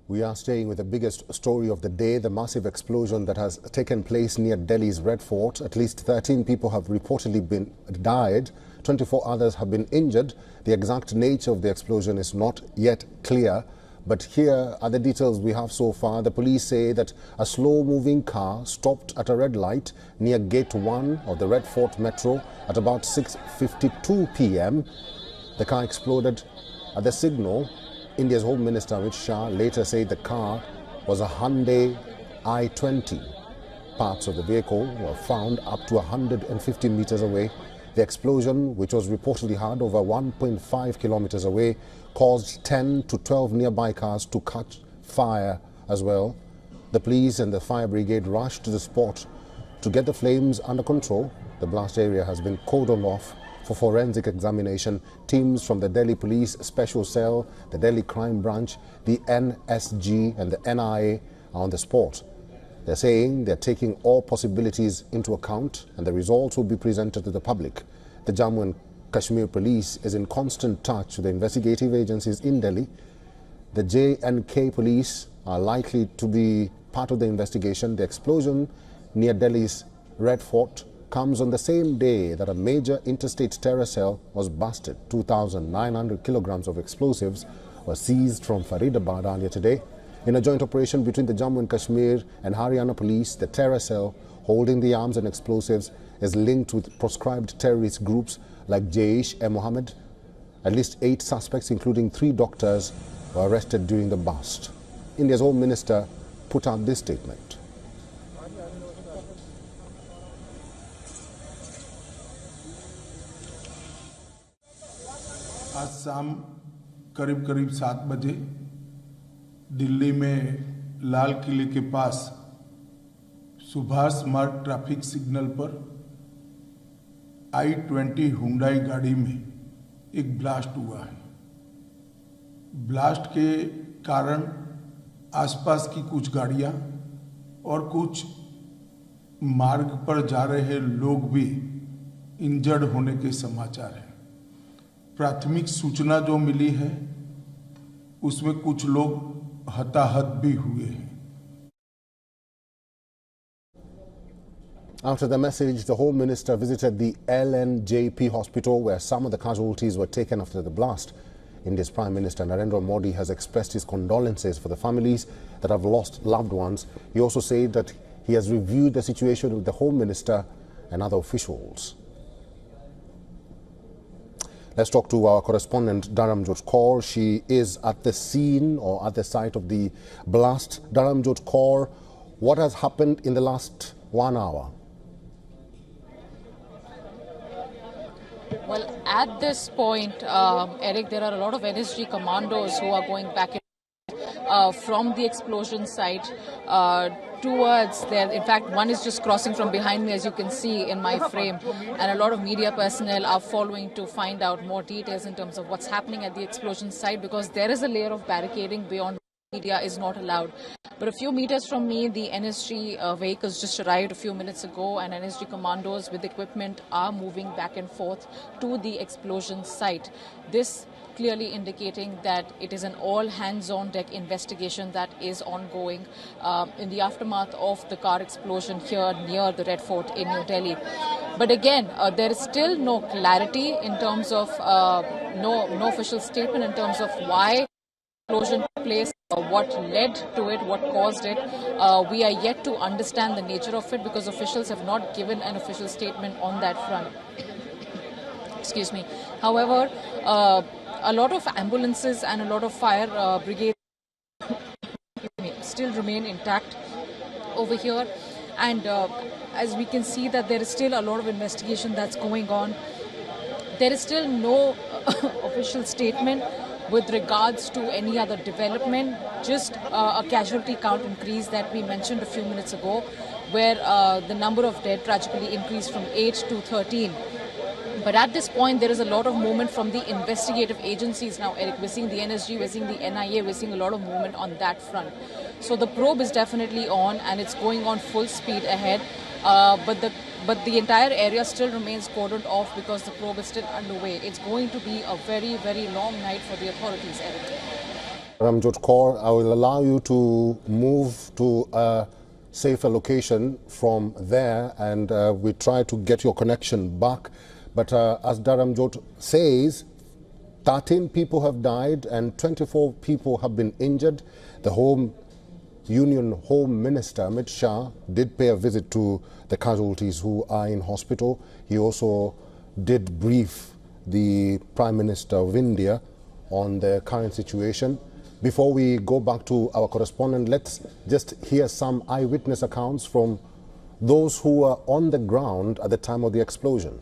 We are staying with the biggest story of the day, the massive explosion that has taken place near Delhi's Red Fort. At least 13 people have reportedly died. 24 others have been injured. The exact nature of the explosion is not yet clear. But here are the details we have so far. The police say that a slow-moving car stopped at a red light near Gate 1 of the Red Fort Metro at about 6:52 p.m. The car exploded at the signal. India's Home Minister Amit Shah later said the car was a Hyundai i20. Parts of the vehicle were found up to 150 meters away. The explosion, which was reportedly heard over 1.5 kilometers away, caused 10 to 12 nearby cars to catch fire as well. The police and the fire brigade rushed to the spot to get the flames under control. The blast area has been cordoned off for forensic examination. Teams from the Delhi Police Special Cell, the Delhi Crime Branch, the NSG and the NIA are on the spot. They're saying they're taking all possibilities into account and the results will be presented to the public. The Jammu and Kashmir Police is in constant touch with the investigative agencies in Delhi. The J&K Police are likely to be part of the investigation. The explosion near Delhi's Red Fort comes on the same day that a major interstate terror cell was busted. 2,900 kilograms of explosives were seized from Faridabad earlier today. In a joint operation between the Jammu and Kashmir and Haryana police, the terror cell holding the arms and explosives is linked with proscribed terrorist groups like Jaish-e-Mohammed. At least 8 suspects, including 3 doctors, were arrested during the bust. India's Home Minister put out this statement. आज शाम करीब 7 बजे दिल्ली में लाल किले के पास सुभाष मार्ग traffic signal पर i20 Hyundai गाड़ी में एक ब्लास्ट हुआ है। ब्लास्ट के कारण आसपास की कुछ गाड़ियां और कुछ मार्ग पर जा रहे लोग भी इंजर्ड होने के समाचार हैं। प्राथमिक सूचना जो मिली है उसमें कुछ लोग हताहत भी हुए हैं। After the message, the Home Minister visited the LNJP hospital where some of the casualties were taken after the blast. India's Prime Minister Narendra Modi has expressed his condolences for the families that have lost loved ones. He also said that he has reviewed the situation with the Home Minister and other officials. Let's talk to our correspondent Dharamjot Kaur. She is at the scene or at the site of the blast. Dharamjot Kaur, what has happened in the last 1 hour? Well, at this point, Eric, there are a lot of NSG commandos who are going back from the explosion site towards there. In fact, one is just crossing from behind me, as you can see in my frame, and a lot of media personnel are following to find out more details in terms of what's happening at the explosion site, because there is a layer of barricading beyond media is not allowed. But a few meters from me, the NSG vehicles just arrived a few minutes ago, and NSG commandos with equipment are moving back and forth to the explosion site. This clearly indicating that it is an all-hands-on-deck investigation that is ongoing in the aftermath of the car explosion here near the Red Fort in New Delhi. But again, there is still no clarity in terms of no official statement in terms of why explosion took place, what led to it, what caused it. We are yet to understand the nature of it because officials have not given an official statement on that front. Excuse me. However, a lot of ambulances and a lot of fire brigade still remain intact over here, and as we can see that there is still a lot of investigation that's going on. There is still no official statement with regards to any other development, just a casualty count increase that we mentioned a few minutes ago, where the number of dead tragically increased from 8 to 13. But at this point, there is a lot of movement from the investigative agencies now, Eric. We're seeing the NSG, we're seeing the NIA, we're seeing a lot of movement on that front. So the probe is definitely on and it's going on full speed ahead. But the entire area still remains cordoned off because the probe is still underway. It's going to be a very, very long night for the authorities, Eric. Ramjot Kaur, I will allow you to move to a safer location from there, and we try to get your connection back. But as Dharamjot says, 13 people have died and 24 people have been injured. The Union Home Minister Amit Shah did pay a visit to the casualties who are in hospital. He also did brief the Prime Minister of India on the current situation. Before we go back to our correspondent, let's just hear some eyewitness accounts from those who were on the ground at the time of the explosion.